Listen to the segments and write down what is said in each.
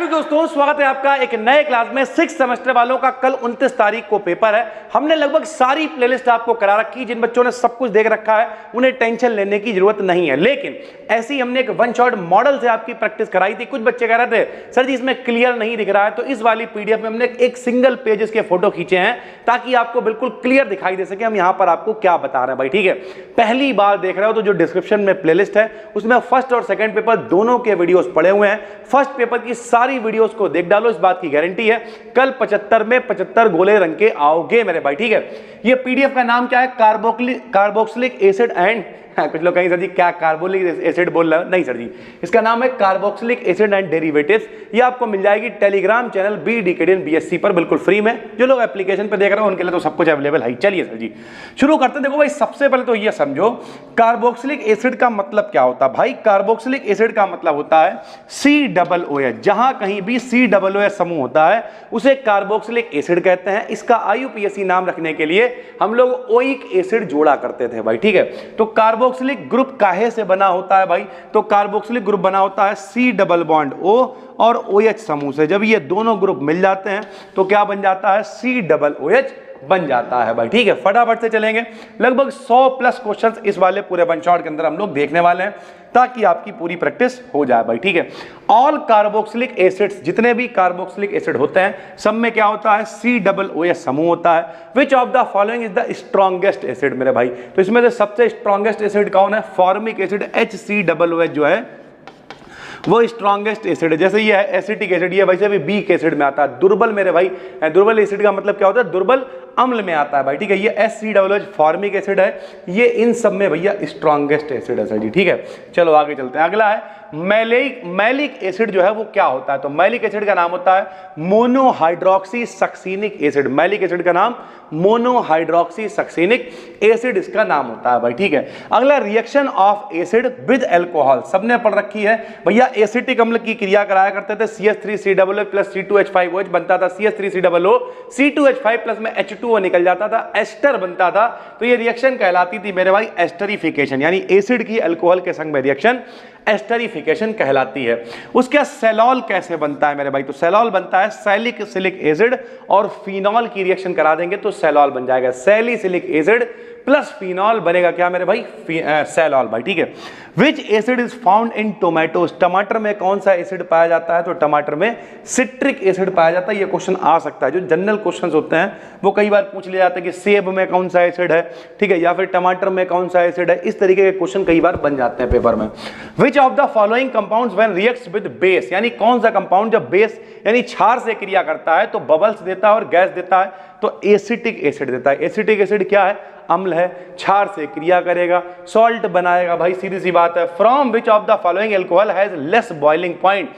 Hello दोस्तों, स्वागत है आपका एक नए क्लास में। 6 सेमेस्टर वालों का कल 29 तारीख को पेपर है। हमने लगभग सारी प्लेलिस्ट आपको करा रखी। जिन बच्चों ने सब कुछ देख रखा है उन्हें टेंशन लेने की जरूरत नहीं है, लेकिन ऐसी हमने एक वन शॉट मॉडल से आपकी प्रैक्टिस कराई थी। कुछ बच्चे कह रहे थे सर जी इसमें क्लियर नहीं दिख रहा है, तो इस वाली पीडीएफ में हमने एक सिंगल पेजेस के फोटो खींचे हैं ताकि आपको बिल्कुल क्लियर दिखाई दे सके हम यहां पर आपको क्या बता रहे हैं भाई। ठीक है, पहली बार देख रहे हो तो जो डिस्क्रिप्शन में प्लेलिस्ट है उसमें फर्स्ट और सेकंड पेपर दोनों के वीडियोस पड़े हुए हैं। फर्स्ट पेपर की सारी वीडियोस को देख डालो, इस बात की गारंटी है कल 75 में 75 गोले रंग के आओगे मेरे भाई। ठीक है, ये पीडीएफ का नाम क्या है? कार्बोक्सिलिक एसिड एंड कुछ लोग कहेंगे सर जी क्या कार्बोलिक एसिड बोल रहे हो? नहीं सर जी, इसका नाम है कार्बोक्सिलिक एसिड एंड डेरिवेटिव्स। ये आपको मिल जाएगी टेलीग्राम चैनल बी डिकेडियन बीएससी पर बिल्कुल फ्री में। जो लोग एप्लीकेशन पे देख रहे हो उनके लिए तो सब कुछ अवेलेबल है। चलिए सर जी शुरू करते हैं। देखो भाई, सबसे पहले तो ये समझो कार्बोक्सिलिक एसिड का मतलब क्या होता है भाई। कार्बोक्सिलिक एसिड का मतलब होता है COOH। जहां कहीं भी COOH समूह होता है उसे कार्बोक्सिलिक एसिड कहते हैं। इसका IUPAC नाम रखने के लिए हम लोग ओइक एसिड जोड़ा करते थे भाई। ठीक है, तो कार्बोक्सिलिक ग्रुप काहे से बना होता है भाई? तो कार्बोक्सिलिक ग्रुप बना होता है C डबल बॉन्ड O और OH समूह से। जब ये दोनों ग्रुप मिल जाते हैं तो क्या बन जाता है? COOH बन जाता है भाई। ठीक है, फटाफट से चलेंगे। लगभग 100 प्लस क्वेश्चंस इस वाले पूरे वन शॉट के अंदर हम लोग देखने वाले हैं ताकि आपकी पूरी प्रैक्टिस हो जाए भाई। ठीक है, ऑल कार्बोक्सिलिक एसिड्स, जितने भी कार्बोक्सिलिक एसिड होते हैं सब में क्या होता है? COOH समूह होता है। Which of the following is the strongest acid मेरे भाई? तो इसमें से सबसे स्ट्रॉन्गेस्ट एसिड कौन है? फॉर्मिक एसिड HCOOH जो है वो स्ट्रॉन्गेस्ट एसिड है। जैसे ये है एसिटिक एसिड, ये वैसे भी वीक एसिड में आता है। दुर्बल मेरे भाई, दुर्बल एसिड का मतलब क्या होता है? दुर्बल अम्ल में आता है भाई। ठीक है, ये HCOOH फॉर्मिक एसिड है, ये इन सब में भैया स्ट्रॉन्गेस्ट एसिड है सर जी। ठीक है, चलो आगे चलते हैं। अगला है मैलिक एसिड जो है वो क्या होता है? तो मैलिक एसिड का नाम होता है मोनोहाइड्रोक्सी सक्सीनिक एसिड। मैलिक एसिड का नाम मोनोहाइड्रोक्सी सक्सीनिक एसिड इसका नाम होता है भाई। ठीक है, अगला reaction of acid with alcohol, सबने पढ़ रखी है भैया। एसिटिक अम्ल की क्रिया कराया करते थे। CH3COO प्लस C2H5OH बनता था। CH3COO C2H5 प्लस में H2O निकल जाता था, एस्टर बनता था। तो ये रिएक्शन कहलाती थी मेरे भाई एस्टरिफिकेशन, यानी एसिड की अल्कोहल के संग में रिएक्शन एस्टरिफिकेशन कहलाती है। उसके सेलॉल कैसे बनता है मेरे भाई? तो सेलॉल बनता है सैलिसिलिक एसिड और फिनॉल की रिएक्शन करा देंगे तो सेलॉल बन जाएगा। सैलिसिलिक एसिड प्लस फिनॉल बनेगा क्या मेरे भाई? सेलॉल भाई। ठीक है, विच acid is found in tomatoes? टमाटर में कौन सा एसिड पाया जाता है? तो टमाटर में सिट्रिक एसिड पाया जाता है। ये क्वेश्चन आ सकता है, जो जनरल क्वेश्चंस होते हैं वो कई बार पूछ लिया जाता है कि सेब में कौन सा एसिड है, ठीक है, या फिर टमाटर में कौन सा एसिड है। इस तरीके के क्वेश्चन कई बार बन जाते हैं पेपर में। विच of the following compounds when reacts with base, यानी कौन सा कंपाउंड जब बेस यानी क्षार से क्रिया करता है तो बबल्स देता है और गैस देता है? तो एसिटिक एसिड देता है। एसिटिक एसिड क्या है? अम्ल है, क्षार से क्रिया करेगा, सॉल्ट बनाएगा भाई, सीधी सी बात है। From which of the following alcohol has less boiling point,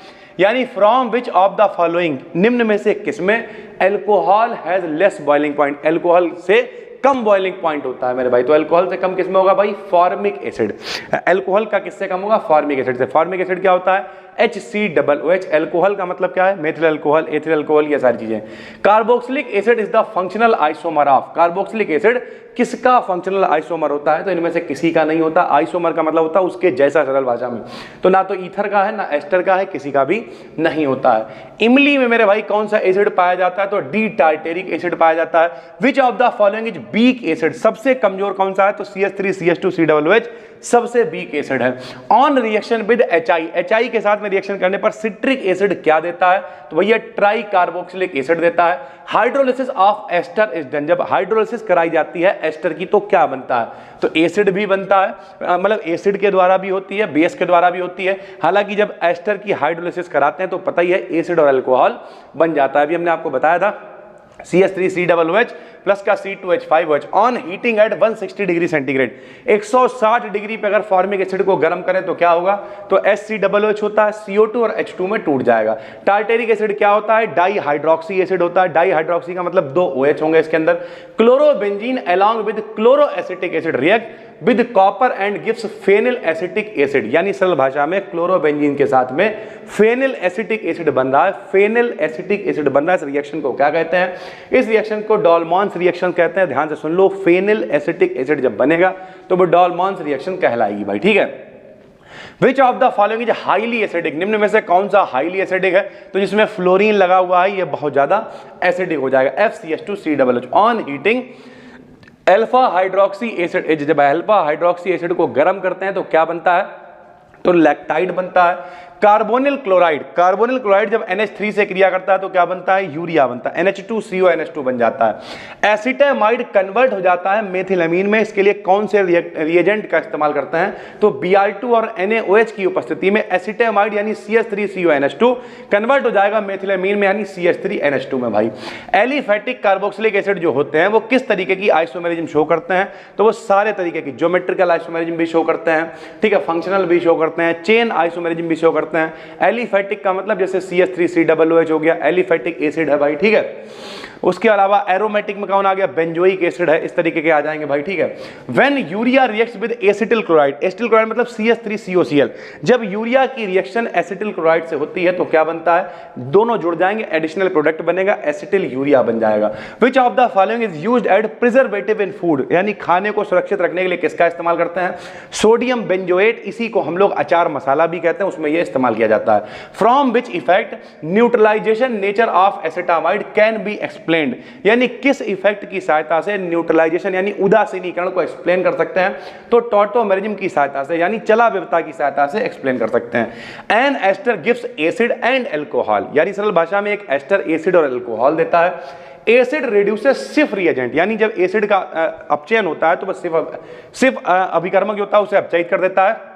यानी from which of the following, निम्न में से किसमें alcohol has less boiling point? Alcohol से कम बॉइलिंग पॉइंट होता है मेरे भाई। तो अल्कोहल से कम किसमें होगा भाई? Formic acid. अल्कोहल का किससे कम होगा? फॉर्मिक एसिड से। फॉर्मिक एसिड क्या होता है? HCOOH। अल्कोहल का मतलब क्या है? मेथिल अल्कोहल, एथिल अल्कोहल, ये सारी चीजें। Carboxylic acid is the functional isomer of, carboxylic acid किसका फंक्शनल आइसोमर होता है? तो इनमें से किसी का नहीं होता। आइसोमर का मतलब होता है उसके जैसा, सरल भाषा में। तो ना तो ईथर का है ना एस्टर का है, किसी का भी नहीं होता है। इमली में मेरे भाई कौन सा एसिड पाया जाता है? तो डी टार्टेरिक एसिड पाया जाता है। Which of the following is weak acid, सबसे कमजोर कौन सा है? तो CH3CH2COOH सबसे वीक एसिड है। ऑन रिएक्शन विद HI के साथ में रिएक्शन करने पर सिट्रिक एसिड क्या देता है? तो भैया ट्राई कार्बोक्सिलिक एसिड देता है। Hydrolysis of ester is done, जब हाइड्रोलिसिस कराई जाती है एस्टर की तो क्या बनता है? तो एसिड भी बनता है, मतलब एसिड के द्वारा भी होती है, बेस के द्वारा भी होती है। हालांकि जब एस्टर की हाइड्रोलिसिस कराते हैं तो पता ही है एसिड और अल्कोहल बन जाता है। अभी हमने आपको बताया था CH3COOH प्लस का C2H5OH on heating eight 160 degree centigrade, 160 degree पे अगर फॉर्मिक एसिड को गर्म करें तो क्या होगा? तो HCOOH होता है, CO2 और H2 में टूट जाएगा। टार्टेरिक एसिड क्या होता है? डाई हाइड्रोक्सी एसिड होता है। डाई हाइड्रोक्सी का मतलब 2 OH होंगे इसके अंदर। Chlorobenzene along with chloro acetic acid react with copper and gives phenyl acetic acid, यानी सरल भाषा में क्लोरोबेंजीन के साथ में फेनिल एसिटिक एसिड बन रहा है। फेनिल एसिटिक एसिड बन रहा है। इस रिएक्शन को क्या कहते हैं? इस रिएक्शन को डॉल्मॉन्स रिएक्शन कहते हैं। ध्यान से सुन लो, फेनिल एसिटिक एसिड जब बनेगा तो वो डॉल्मॉन्स रिएक्शन कहलाएगी भाई। ठीक है, which of the following is highly acidic, निम्न में से कौन सा हाईली एसिडिक है? तो जिसमें फ्लोरीन लगा हुआ है ये बहुत ज्यादा एसिडिक हो जाएगा, FCH2COOH। On heating alpha hydroxy acid, जब अल्फा हाइड्रोक्सी एसिड को गर्म करते हैं तो क्या बनता है? तो लैक्टाइड बनता है। कार्बोनिल क्लोराइड, कार्बोनिल क्लोराइड जब NH3 से क्रिया करता है तो क्या बनता है? यूरिया बनता है, NH2CO बन जाता है। एसिटामाइड कन्वर्ट हो जाता है मेथिलामीन में, इसके लिए कौन से रिएजेंट का इस्तेमाल करते हैं? तो Br2 और NaOH की उपस्थिति में एसिटामाइड यानी CH3CONH2 कन्वर्ट हो जाएगा मेथिलामीन में यानी CH3NH2 में। भाई एलिफेटिक कार्बोक्सिलिक एसिड जो होते हैं वो किस तरीके की आइसोमेरिज्म शो करते हैं? तो वो सारे तरीके की, ज्योमेट्रिकल आइसोमेरिज्म भी शो करते हैं, ठीक है, फंक्शनल भी शो करते हैं, चेन आइसोमेरिज्म भी शो करते हैं। एलिफेटिक का मतलब जैसे CH3COOH हो गया, एलिफेटिक एसिड है भाई, ठीक है। उसके अलावा एरोमेटिक में कौन आ गया? बेंजोइक एसिड है, इस तरीके के आ जाएंगे भाई, ठीक है। When urea reacts with acetyl chloride, acetyl chloride मतलब CH3COCl, जब यूरिया की रिएक्शन एसिटिल क्लोराइड से होती है तो क्या बनता है? दोनों जुड़ जाएंगे, एडिशनल प्रोडक्ट बनेगा, एसिटिल यूरिया बन जाएगा। Which of the following is used as preservative in food, यानी खाने को सुरक्षित रखने के लिए किसका इस्तेमाल करते हैं? सोडियम बेंजोएट, इसी को हम लोग अचार मसाला भी कहते हैं, उसमें यह इस्तेमाल किया जाता है। From which effect neutralisation nature of acetamide can be explained, यानी किस इफेक्ट की सहायता से न्यूट्रलाइजेशन यानी उदासीनीकरण को एक्सप्लेन कर सकते हैं? तो टॉटोमेरिज्म की सहायता से यानी चलाविवता की सहायता से एक्सप्लेन कर सकते हैं। An ester gives acid and alcohol, यानी सरल भाषा में एक एस्टर एसिड और अल्कोहल देता है। एसिड रिड्यूसेस सिर्फ रिएजेंट, यानी जब एसिड का अपचयन होता है तो बस सिर्फ अभिकर्मक जो होता है उसे अपचयित कर देता है,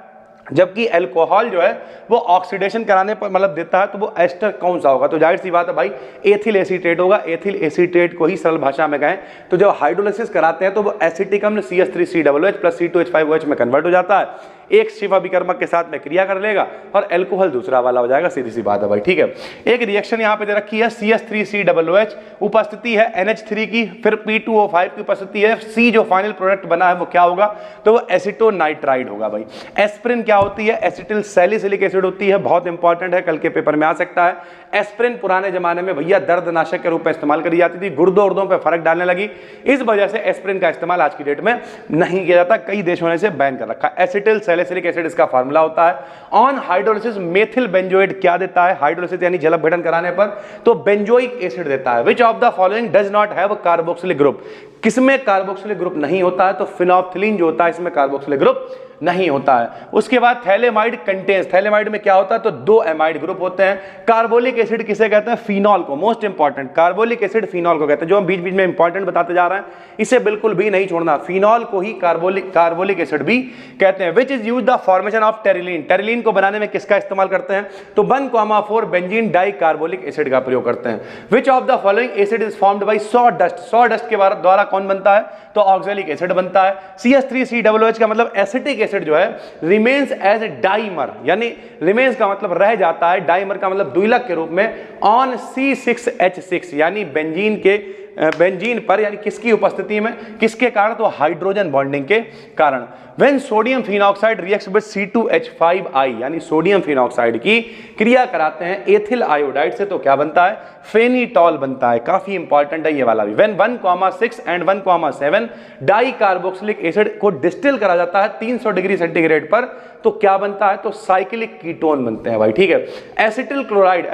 जबकि अल्कोहल जो है वो ऑक्सीडेशन कराने पर मतलब देता है। तो वो एस्टर कौन सा होगा? तो जाहिर सी बात है भाई एथिल एसीटेट होगा। एथिल एसीटेट को ही सरल भाषा में कहें तो जब हाइड्रोलिसिस कराते हैं तो वो एसिटिक अम्ल CH3COOH प्लस C2H5OH में कन्वर्ट हो जाता है, एक शिव अभिकर्मक के साथ में क्रिया कर लेगा और अल्कोहल दूसरा वाला हो जाएगा, सीधी सी बात है भाई, ठीक है। एक रिएक्शन यहाँ पे दे रखी है, CH3COOH उपस्थिति है NH3 की, फिर P2O5 की उपस्थिति है, C जो फाइनल प्रोडक्ट बना है वो क्या होगा? तो वो एसिटोनाइट्राइड होगा भाई। एस्प्रिन क्या होती है? एसिटिल सैलिसिलिक एसिड होती है, बहुत इंपॉर्टेंट है, कल के पेपर में आ सकता है। एस्प्रिन पुराने जमाने में भैया दर्दनाशक के रूप में इस्तेमाल करी जाती थी, गुर्दों उर्दों पे फर्क डालने लगी, इस वजह से एस्प्रिन का इस्तेमाल आज की डेट में नहीं किया जाता, कई देशों ने इसे बैन कर रखा है। एसिटिल सैलिसिलिक एसिड इसका फार्मूला होता है। ऑन हाइड्रोलिसिस मेथिल बेंजोएट क्या देता है? हाइड्रोलिसिस यानी जल अपघटन कराने पर तो बेंजोइक एसिड देता है। Which of the following does not have carboxylic group, किसमें कार्बोक्सिलिक ग्रुप नहीं होता है? तो फिनोल्फ्थालीन जो होता है इसमें कार्बोक्सिलिक ग्रुप नहीं होता है। उसके बाद थैलेमाइड कंटेन्स, थैलेमाइड में क्या होता है? तो 2 एमाइड ग्रुप होते हैं। कार्बोलिक एसिड किसे कहते हैं? फिनॉल को, most important carbolic acid phenol को कहते हैं, जो हम बीच बीच में इंपॉर्टेंट बताते जा रहे हैं, इसे बिल्कुल भी नहीं छोड़ना। फिनॉल को ही कार्बोलिक एसिड भी कहते हैं। Which is use the formation of terylene, terylene को बनाने में किसका इस्तेमाल करते हैं? तो 1,4 बेंजीन डाई कार्बोलिक एसिड का प्रयोग करते हैं। विच of the following acid is formed by saw dust, saw dust के द्वारा कौन बनता है? तो ऑक्सैलिक एसिड बनता है। CH3COOH का मतलब एसिटिक एसिड जो है रिमेन्स एज डाइमर, यानी रिमेन्स का मतलब रह जाता है, डाइमर का मतलब द्विलक के रूप में ऑन C6H6, यानी बेंजीन पर, यानी किसकी उपस्थिति में, किसके कारण? तो हाइड्रोजन बॉन्डिंग के कारण। When sodium phenoxide reacts with C2H5I, यानी सोडियम फिनॉक्साइड की क्रिया कराते हैं एथिल आयोडाइड से तो क्या बनता है? फेनिटॉल बनता है, काफी इंपॉर्टेंट है ये वाला भी। When 1,6 and 1,7 di carboxylic acid को डिस्टिल करा जाता है 300 डिग्री सेंटीग्रेड पर तो क्या बनता है? तो साइक्लिक कीटोन बनते हैं भाई, ठीक है। एसिटिल क्लोराइड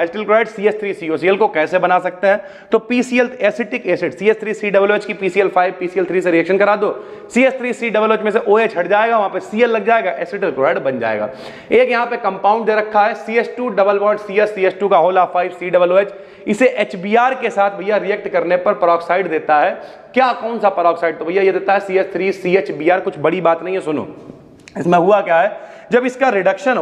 CH3COCl को कैसे बना सकते हैं? तो PCl एसिटिक एसिड CH3COOH की PCl5 PCl3 से रिएक्शन करा दो, CH3COOH में से OH हट जाएगा, वहां पे Cl लग जाएगा, एसिटिल क्लोराइड बन जाएगा। एक यहाँ पे कंपाउंड दे रखा है CH2 डबल बॉन्ड CH2 का होल 5 COOH, इसे HBr के साथ भैया रिएक्ट करने पर पेरोक्साइड देता है। क्या, कौन सा पेरोक्साइड? तो भैया ये देता है CH3CHBr, कुछ बड़ी बात नहीं है, सुनो इसमें हुआ क्या है, जब इसका रिडक्शन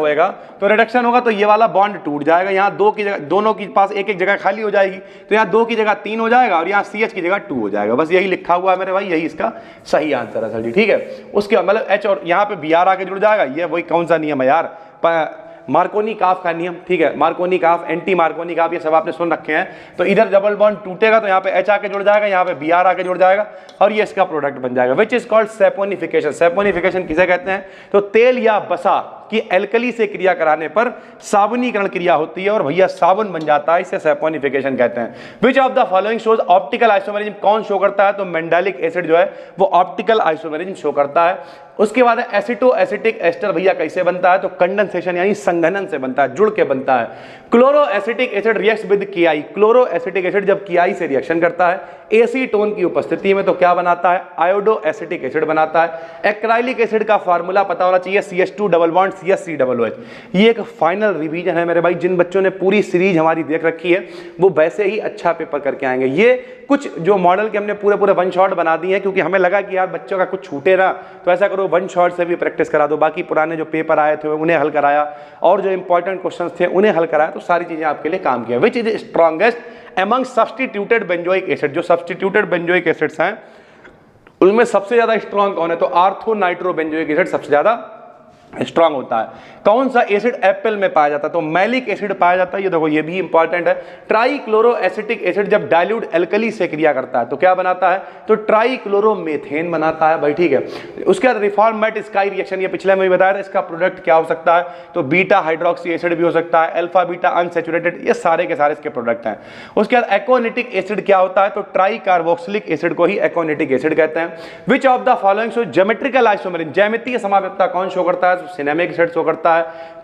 होगा तो ये वाला बॉन्ड टूट जाएगा, यहाँ 2 की जगह, दोनों के पास एक एक जगह खाली हो जाएगी, तो यहाँ 2 की जगह 3 हो जाएगा और यहाँ CH की जगह 2 हो जाएगा। बस यही लिखा हुआ है मेरे भाई, यही इसका सही आंसर है सर जी, ठीक है। उसके मतलब H और यहाँ पे Br आके जुड़ जाएगा, ये वही कौन सा नियम है यार, मार्कोनी काफ का नियम, ठीक है। मार्कोनी काफ, एंटी मार्कोनी काफ, ये सब आपने सुन रखे हैं। तो इधर डबल बॉन्ड टूटेगा तो यहाँ पे H आके जुड़ जाएगा, यहाँ पे Br आके जुड़ जाएगा और ये इसका प्रोडक्ट बन जाएगा। Which is called saponification. Saponification किसे कहते हैं? तो तेल या बसा कि एल्कली से क्रिया कराने पर साबुनीकरण क्रिया होती है और भैया साबुन बन जाता है, इसे सैपोनिफिकेशन कहते हैं। विच of the following shows optical isomerism, कौन शो करता है? तो मेंडेलिक एसिड जो है वो ऑप्टिकल आइसोमेरिज्म शो करता है। उसके बाद एसिटो एसिटिक एस्टर भैया कैसे बनता है? तो कंडेंसेशन यानी संघनन से बनता है, जुड़ के बनता है। Chloro acetic acid reacts with KI, chloro acetic acid जब KI से रिएक्शन करता है एसीटोन की उपस्थिति में तो क्या बनाता है? आयोडो एसिटिक एसिड बनाता है। एक्राइलिक एसिड का फार्मूला पता होना चाहिए, CH2 डबल बॉन्ड CH3OH। ये एक फाइनल रिवीजन है मेरे भाई, जिन बच्चों ने पूरी सीरीज हमारी देख रखी है वो वैसे ही अच्छा पेपर करके आएंगे। ये कुछ जो मॉडल के हमने पूरे वन शॉट बना दिए हैं, क्योंकि हमें लगा कि यार बच्चों का कुछ छूटे ना, तो ऐसा करो वन शॉट से भी प्रैक्टिस करा दो। बाकी पुराने जो पेपर आए थे उन्हें हल कराया और जो इंपॉर्टेंट क्वेश्चंस थे उन्हें हल कराया, तो सारी चीजें आपके लिए काम किया। Which is strongest among substituted benzoic acid, जो सब्स्टिट्यूटेड बेंजोइक एसिड्स हैं उनमें सबसे ज्यादा स्ट्रॉन्ग कौन है? तो आर्थो नाइट्रो बेंजोइक एसिड सबसे ज्यादा स्ट्रांग होता है। कौन सा एसिड एप्पल में पाया जाता है? तो मैलिक एसिड पाया जाता है। ये देखो ये भी इंपॉर्टेंट है। ट्राइक्लोरो एसिटिक एसिड जब डाइल्यूट एल्कली से क्रिया करता है तो क्या बनाता है? तो ट्राइक्लोरोमेथेन बनाता है भाई, ठीक है। उसके बाद रिफॉर्मेट स्काई रिएक्शन, ये पिछले में भी बताया था, इसका प्रोडक्ट क्या हो सकता है? तो बीटा हाइड्रोक्सी एसिड भी हो सकता है, अल्फा बीटा अनसैचुरेटेड, ये सारे के सारे इसके प्रोडक्ट हैं। उसके बाद एकोनिटिक एसिड क्या होता है? तो ट्राई कार्बोक्सिलिक एसिड को ही एकोनिटिक एसिड कहते हैं। विच of the following show geometrical isomerism, ज्यामितीय समावेशिता कौन शो करता है? सिनेमिक एसिड शो करता है।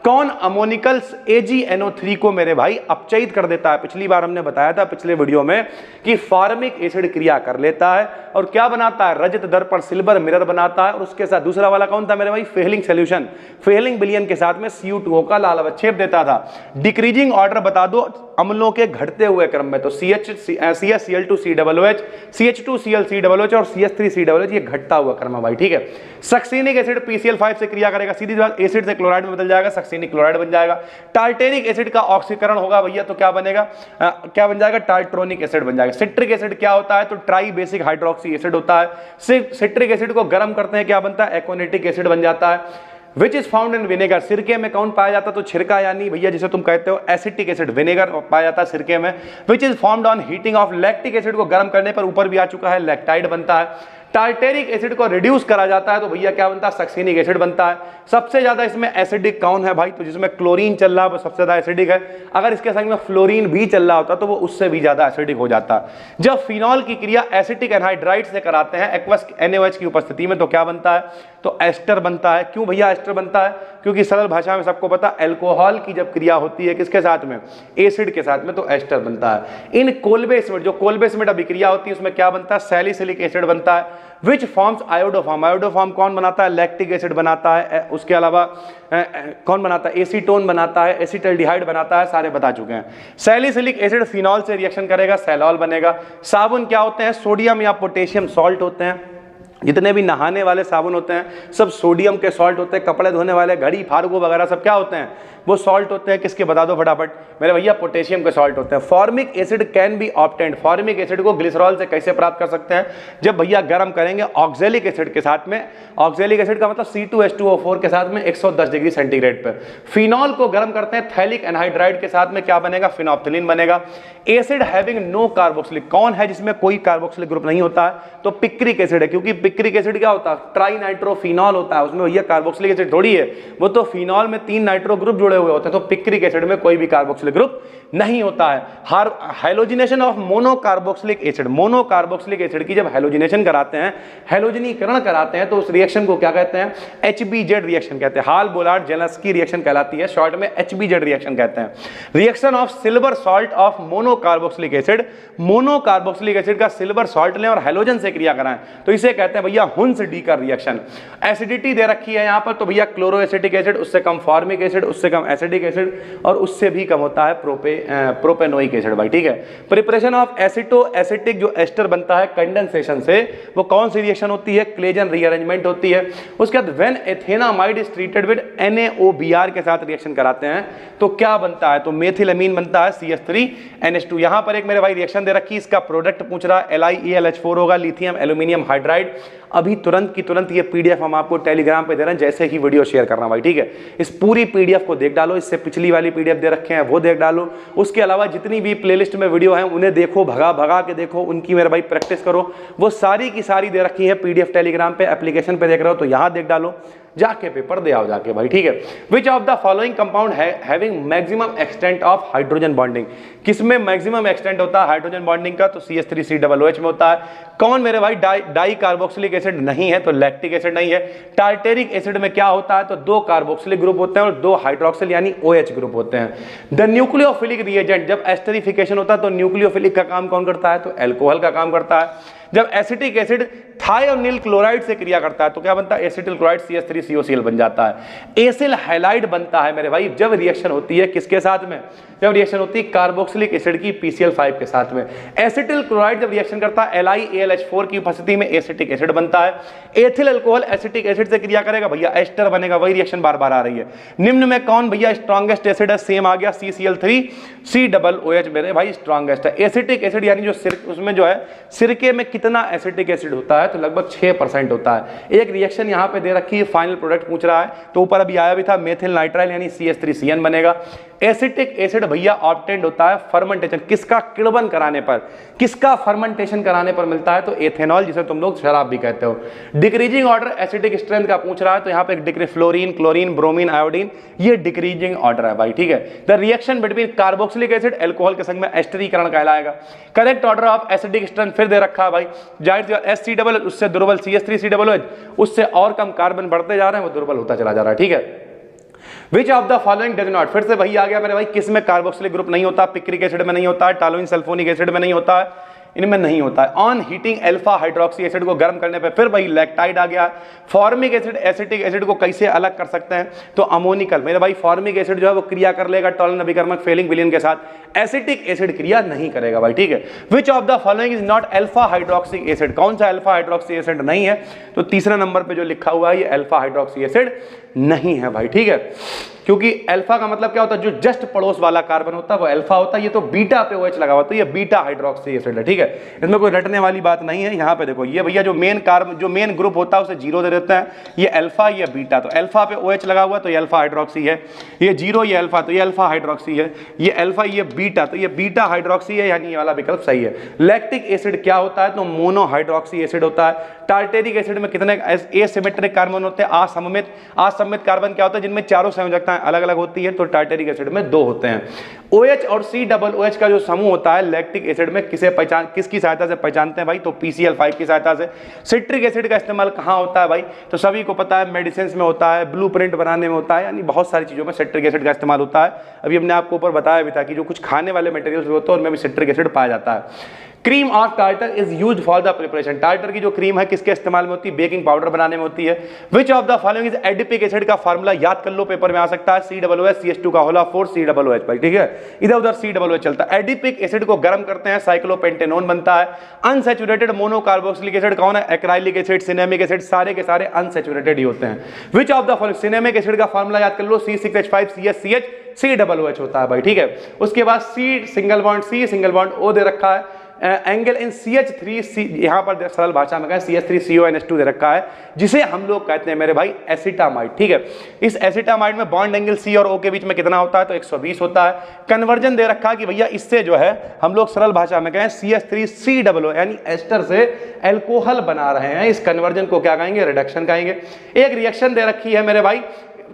कौन अमोनिकल्स AgNO3 को मेरे भाई अपचयित कर देता है? पिछली बार हमने बताया था पिछले वीडियो में कि फार्मिक एसिड क्रिया कर लेता है और क्या बनाता है? रजत दर्पण सिल्वर मिरर बनाता है। और उसके साथ दूसरा वाला कौन था मेरे भाई? फेहलिंग सॉल्यूशन, फेहलिंग विलयन के साथ में CO2 का लाल अवक्षेप देता था। डिक्रीजिंग ऑर्डर बता दो अम्लों के घटते हुए क्रम में, तो CHCl2COOH, CH2Cl3OH और CH3COOH, ये घटता हुआ क्रम है भाई, ठीक है। सक्सिनिक एसिड PCl5 से क्रिया करेगा, सीधी बात एसिड से क्लोराइड में बदल जाएगा, सक्सिनिक क्लोराइड बन जाएगा। टार्टेनिक एसिड का ऑक्सीकरण होगा भैया तो क्या बनेगा? क्या बन जाएगा? टार्ट्रोनिक एसिड बन जाएगा। सिट्रिक एसिड क्या होता है? तो ट्राई बेसिक हाइड्रोक्सी एसिड होता है। सिट्रिक एसिड को गर्म करते हैं, क्या बनता है? एकोनिटिक एसिड बन जाता है। Which is found in vinegar, सिरके में कौन पाया जाता है? तो छिरका यानी भैया जिसे तुम कहते हो एसिटिक एसिड, विनेगर पाया जाता है सिरके में। Which is found on heating of, lactic acid को गर्म करने पर ऊपर भी आ चुका है, लैक्टाइड बनता है। टार्टेरिक एसिड को रिड्यूस करा जाता है तो भैया क्या बनता है? सक्सिनिक एसिड बनता है। सबसे ज्यादा इसमें एसिडिक कौन है भाई? तो जिसमें क्लोरीन चल रहा है वो सबसे ज्यादा एसिडिक है। अगर इसके संग में फ्लोरीन भी चल रहा होता तो वो उससे भी ज्यादा एसिडिक हो जाता। जब फिनॉल की क्रिया एसिटिक एनहाइड्राइड से कराते हैं एक्वस NaOH की उपस्थिति में तो क्या बनता है? तो एस्टर बनता है। क्यों भैया एस्टर बनता है? क्योंकि सरल भाषा में सबको पता, अल्कोहल की जब क्रिया होती है किसके साथ में? एसिड के साथ में, तो एस्टर बनता है। इन कोल्बे स्मिट, जो कोल्बे स्मिट अभिक्रिया होती है उसमें क्या बनता है? सैलिसिलिक एसिड बनता है। विच फॉर्म्स आयोडोफॉर्म, आयोडोफॉर्म कौन बनाता है? लैक्टिक एसिड बनाता है। उसके अलावा कौन बनाता है? एसीटोन बनाता है, एसिटल्डिहाइड बनाता है, सारे बता चुके हैं। सैलिसिलिक एसिड फिनॉल से रिएक्शन करेगा, सैलॉल बनेगा। साबुन क्या होते हैं? सोडियम या पोटेशियम सॉल्ट होते हैं। जितने भी नहाने वाले साबुन होते हैं सब सोडियम के सॉल्ट होते हैं। कपड़े धोने वाले घड़ी फार्गो वगैरह सब क्या होते हैं? वो सॉल्ट होते हैं। किसके बता दो फटाफट मेरे भैया? पोटेशियम के सॉल्ट होते हैं। Formic acid can be obtained, formic acid को ग्लिसरॉल से कैसे प्राप्त कर सकते हैं? जब भैया गर्म करेंगे ऑक्जेलिक एसिड के साथ में, ऑक्जेलिक एसिड का मतलब C2H2O4 के साथ में 110 डिग्री सेंटीग्रेड पर। फिनॉल को गर्म करते हैं थैलिक एनहाइड्राइड के साथ में, क्या बनेगा? फिनोप्थिलीन बनेगा। एसिड हैविंग नो कार्बोक्सिलिक, कौन है जिसमें कोई कार्बोक्सिलिक ग्रुप नहीं होता है? तो पिक्रिक एसिड है, क्योंकि पिक्रिक एसिड क्या होता है? ट्राइनाइट्रोफिनॉल होता है, उसमें भैया कार्बोक्सिलिक एसिड थोड़ी है, वो तो फिनॉल में 3 नाइट्रो ग्रुप जुड़े हुए होते हैं। तो पिक्रिक एसिड में कोई भी कार्बोक्सिलिक ग्रुप नहीं होता है। Halogenation of monocarboxylic acid, monocarboxylic acid की जब हैलोजिनेशन कराते हैं, हैलोजनीकरण कराते हैं, तो उस रिएक्शन को क्या कहते हैं? HBZ रिएक्शन कहते हैं। हाल बोलार्ड जेलेंस्की रिएक्शन कहलाती है, शॉर्ट में HBZ रिएक्शन कहते हैं। Reaction of silver salt of monocarboxylic acid, monocarboxylic acid का सिल्वर सॉल्ट लें और हैलोजन से क्रिया कराएं तो इसे कहते हैं भैया हुन्स-डीकर रिएक्शन। एसिडिटी दे रखी है यहां पर, तो भैया क्लोरोएसिटिक एसिड, उससे कम फॉर्मिक एसिड, उससे कम एसिडिक एसिड और उससे भी कम होता है प्रोपेनोइक एसिड भाई, ठीक है। प्रिपरेशन ऑफ एसिटो एसिटिक जो एस्टर बनता है कंडेंसेशन से, वो कौन सी रिएक्शन होती है? क्लेजन रीअरेंजमेंट होती है। उसके बाद when ethanamide is treated with NaOBr के साथ रिएक्शन कराते हैं तो क्या बनता है? तो मेथिलअमीन बनता है CH3NH2। यहां पर एक मेरे भाई रिएक्शन दे रखी, इसका प्रोडक्ट पूछ रहा है LiAlH4 होगा, लिथियम एल्यूमिनियम हाइड्राइड। अभी तुरंत की तुरंत ये PDF हम आपको टेलीग्राम पे दे रहे हैं, जैसे ही वीडियो शेयर करना भाई, ठीक है। इस पूरी PDF को देख डालो, इससे पिछली वाली PDF दे रखे हैं वो देख डालो। उसके अलावा जितनी भी प्लेलिस्ट में वीडियो हैं उन्हें देखो, भगा भगा के देखो, उनकी मेरे भाई प्रैक्टिस करो। वो सारी की सारी दे रखी है PDF टेलीग्राम पे, एप्लीकेशन पे देख रहे हो तो यहाँ देख डालो। जाके पेपर दे आओ जाके भाई, ठीक है। Which of the following compound having maximum extent of hydrogen bonding, किसमें मैक्सिमम एक्सटेंट होता है हाइड्रोजन बॉन्डिंग का, तो CH3COOH में होता है। कौन मेरे भाई, डाई कार्बोक्सिलिक एसिड नहीं है तो लैक्टिक एसिड नहीं है। टार्टेरिक एसिड में क्या होता है, तो 2 कार्बोक्सिलिक ग्रुप होते हैं और 2 हाइड्रोक्सिल यानी OH ग्रुप होते हैं। द न्यूक्लियोफिलिक रिएजेंट, जब एस्टरिफिकेशन होता है तो न्यूक्लियोफिलिक का काम कौन करता है, तो अल्कोहल का काम करता है। जब एसिटिक एसिड थायोनिल क्लोराइड से क्रिया करता है तो क्या बनता है, एसिटिल क्लोराइड CH3COCl बन जाता है। एसिल हैलाइड बनता है मेरे भाई जब रिएक्शन होती है किसके साथ में, जब रिएक्शन होती है कार्बोक्सिलिक एसिड की PCl5 के साथ में। एसिटिल क्लोराइड जब रिएक्शन करता है LiAlH4 की उपस्थिति में एसिटिक एसिड बनता है। एथिल अल्कोहल एसिटिक एसिड से क्रिया करेगा भैया, एस्टर बनेगा, वही रिएक्शन बार बार आ रही है। निम्न में कौन भैया स्ट्रॉन्गेस्ट एसिड है, सेम आ गया CCl3COOH मेरे भाई स्ट्रॉन्गेस्ट है। एसिटिक एसिड यानी जो उसमें जो है सिरके में कितना एसिटिक एसिड होता है, तो लगभग 6% होता है। एक रिएक्शन यहां पे दे रखी है, फाइनल प्रोडक्ट पूछ रहा है, तो ऊपर अभी आया भी था मेथिल नाइट्राइल यानी CH3CN बनेगा। एसिटिक एसिड भैया ऑब्टेन्ड होता है फर्मेंटेशन, किसका, किण्वन कराने पर, किसका फर्मेंटेशन कराने पर मिलता है, तो एथेनॉल, जिसे तुम लोग शराब भी कहते हो। डिक्रीजिंग ऑर्डर एसिटिक स्ट्रेंथ का पूछ रहा है, तो यहां पे फ्लोरीन, क्लोरीन, ब्रोमीन, आयोडीन, ये डिक्रीजिंग ऑर्डर है भाई, ठीक है। The reaction between carboxylic acid alcohol के संग में एस्टरीकरण कहलाएगा। Correct order of acidic strength फिर दे रखा है भाई, जाहिर सी SC, उससे दुर्बल CH3COOH, उससे और कम कार्बन बढ़ते जा रहे हैं, वो दुर्बल होता चला जा रहा है, ठीक है। Which of the following does not, फिर से वही आ गया मेरे भाई, किस में कार्बोक्सिलिक ग्रुप नहीं होता, पिक्रिक एसिड में नहीं होता है, टालोइन सल्फोनिक एसिड में नहीं होता है, इनमें नहीं होता है। On heating alpha hydroxy acid को गर्म करने पे फिर वही लैक्टाइड आ गया। फॉर्मिक एसिड एसिटिक एसिड को कैसे अलग कर सकते हैं, तो अमोनिकल मेरे भाई, फॉर्मिक एसिड जो है वो क्रिया कर लेगा टॉलन अभिकर्मक फेलिंग विलियन के साथ, एसिटिक एसिड क्रिया नहीं करेगा भाई, ठीक है। Which of the following is not alpha hydroxic acid, कौन सा अल्फा हाइड्रोक्सी एसिड नहीं है, तो तीसरे नंबर पे जो लिखा हुआ है ये अल्फा हाइड्रोक्सी एसिड नहीं है भाई, ठीक है। क्योंकि अल्फा का मतलब क्या होता है, जो जस्ट पड़ोस वाला कार्बन होता है वो अल्फा होता है, ये तो बीटा पे OH लगा हुआ, तो ये बीटा हाइड्रोक्सी एसिड है, ठीक है। इसमें कोई रटने वाली बात नहीं है। यहाँ पे देखो ये भैया जो मेन ग्रुप होता है उसे 0 दे देते हैं, ये अल्फा ये बीटा, तो अल्फा पे OH लगा हुआ तो ये अल्फा हाइड्रोक्सी है, ये 0 ये अल्फा तो ये अल्फा हाइड्रोक्सी है, ये अल्फा ये बीटा तो ये बीटा हाइड्रोक्सी है, यानी ये वाला विकल्प सही है। लैक्टिक एसिड क्या होता है, तो मोनो हाइड्रोक्सी एसिड होता है। टार्टेरिक एसिड में कितने एसिमेट्रिक कार्बन होते हैं, असममित कार्बन क्या होता है, जिनमें चारों संयोजकताएं अलग अलग होती है, तो टार्टेरिक एसिड में 2 होते हैं। OH और COOH का जो समूह होता है लैक्टिक एसिड में किसकी सहायता से पहचानते हैं भाई, तो PCl5 की सहायता से। सिट्रिक एसिड का इस्तेमाल कहाँ होता है भाई, तो सभी को पता है मेडिसिन में होता है, ब्लूप्रिंट बनाने में होता है, यानी बहुत सारी चीजों में सिट्रिक एसिड का इस्तेमाल होता है। अभी हमने आपको ऊपर बताया भी था कि जो कुछ खाने वाले मटेरियल्स होते हैं उनमें भी सिट्रिक एसिड पाया जाता है। Cream of tartar is used for the preparation, tartar की जो क्रीम है किसके इस्तेमाल में होती है, बेकिंग पाउडर बनाने में होती है। Which of the following is adipic acid का फार्मूला याद कर लो, पेपर में आ सकता है, COOH CH2 का होला 4 COOH भाई, ठीक है। इधर उधर COOH चलता है। एडिपिक एसिड को गर्म करते हैं, साइक्लोपेंटेनोन बनता है। अनसैचुरेटेड मोनोकार्बोक्सिलिक एसिड कौन है, एक्राइलिक एसिड, सिनेमिक एसिड, सारे के सारे अनसैचुरेटेड ही होते हैं। विच of the following, cinnamic acid का फार्मूला याद कर लो, C6H5CH COOH होता है भाई, ठीक है। उसके बाद C सिंगल बॉन्ड O दे रखा है। एंगल इन CH3 यहां पर सरल भाषा में कहें CH3CONH2 दे रखा है, जिसे हम लोग कहते हैं मेरे भाई एसिटामाइड, ठीक है। इस एसिटामाइड में बॉन्ड एंगल C और O के बीच में कितना होता है, तो 120 होता है। कन्वर्जन दे रखा है कि भैया इससे जो है हम लोग सरल भाषा में कहें CH3COO यानी एस्टर से अल्कोहल बना रहे हैं, इस कन्वर्जन को क्या कहेंगे, रिडक्शन कहेंगे। एक रिएक्शन दे रखी है मेरे भाई,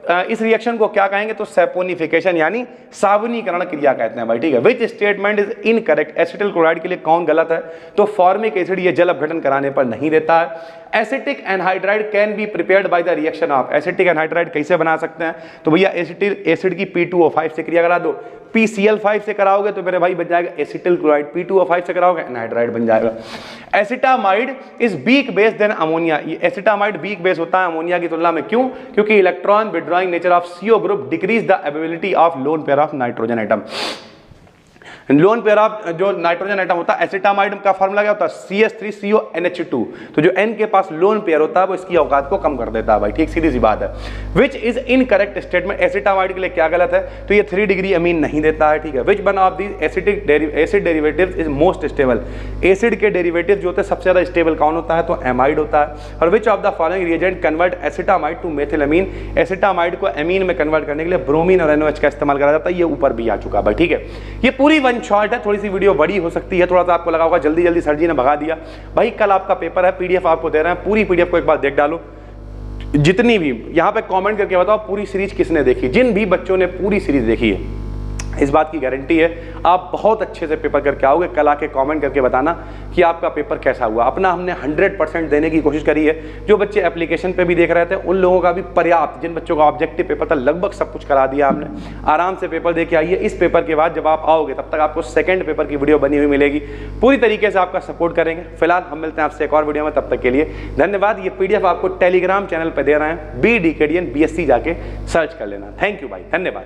इस रिएक्शन को क्या कहेंगे, तो सैपोनिफिकेशन यानी साबुनीकरण क्रिया कहते हैं भाई, ठीक है। Which statement is incorrect, acetyl chloride के लिए कौन गलत है, तो फॉर्मिक एसिड ये जल अपघटन कराने पर नहीं देता है। Acetic anhydride can be prepared by the reaction of, acetic anhydride कैसे बना सकते हैं, तो भैया एसिटिल एसिड की P2O5 से क्रिया करा दो, PCl5 से कराओगे तो मेरे भाई बन जाएगा एसिटिल क्लोराइड, P2O5 से कराओगे एनहाइड्राइड बन जाएगा। Acetamide is weak base then ammonia, ये एसिटामाइड वीक बेस होता है अमोनिया की तुलना में, क्यों, क्योंकि electron withdrawing nature of CO group decrease the ability of lone pair of nitrogen atom. Lone pair of जो नाइट्रोजन एटम होता है, एसिटामाइड का फार्मूला क्या होता है, CH3CONH2, तो जो N के पास लोन पेयर होता है वो इसकी औकात को कम कर देता है भाई, ठीक, सीधी सी बात है। Which is incorrect statement, acetamide के लिए क्या गलत है, तो ये 3 डिग्री अमीन नहीं देता है, ठीक है। Which one of these acid derivatives is most stable, acid के डेरिवेटिव जो होते हैं सबसे ज्यादा स्टेबल कौन होता है, तो एमाइड होता है। और which of the following reagent convert acetamide to methylamine, acetamide को अमीन में कन्वर्ट करने के लिए ब्रोमीन और NOH का इस्तेमाल करा जाता है, ये ऊपर भी आ चुका है भाई, ठीक है। ये पूरी शॉर्ट है, थोड़ी सी वीडियो बड़ी हो सकती है, थोड़ा सा आपको लगा होगा जल्दी सर जी ने भगा दिया भाई। कल आपका पेपर है, PDF आपको दे रहे हैं, पूरी PDF को एक बार देख डालो, जितनी भी यहाँ पे कमेंट करके बताओ पूरी सीरीज किसने देखी। जिन भी बच्चों ने पूरी सीरीज देखी है, इस बात की गारंटी है आप बहुत अच्छे से पेपर करके आओगे। कल आके कमेंट करके बताना कि आपका पेपर कैसा हुआ। अपना हमने 100% देने की कोशिश करी है। जो बच्चे एप्लीकेशन पे भी देख रहे थे उन लोगों का भी पर्याप्त, जिन बच्चों का ऑब्जेक्टिव पेपर था लगभग सब कुछ करा दिया हमने। आराम से पेपर दे के आइए। इस पेपर के बाद जब आप आओगे तब तक आपको सेकेंड पेपर की वीडियो बनी हुई मिलेगी। पूरी तरीके से आपका सपोर्ट करेंगे। फिलहाल हम मिलते हैं आपसे एक और वीडियो में, तब तक के लिए धन्यवाद। ये PDF आपको टेलीग्राम चैनल पर दे रहे हैं, BDKDN BSc जाके सर्च कर लेना। थैंक यू भाई, धन्यवाद।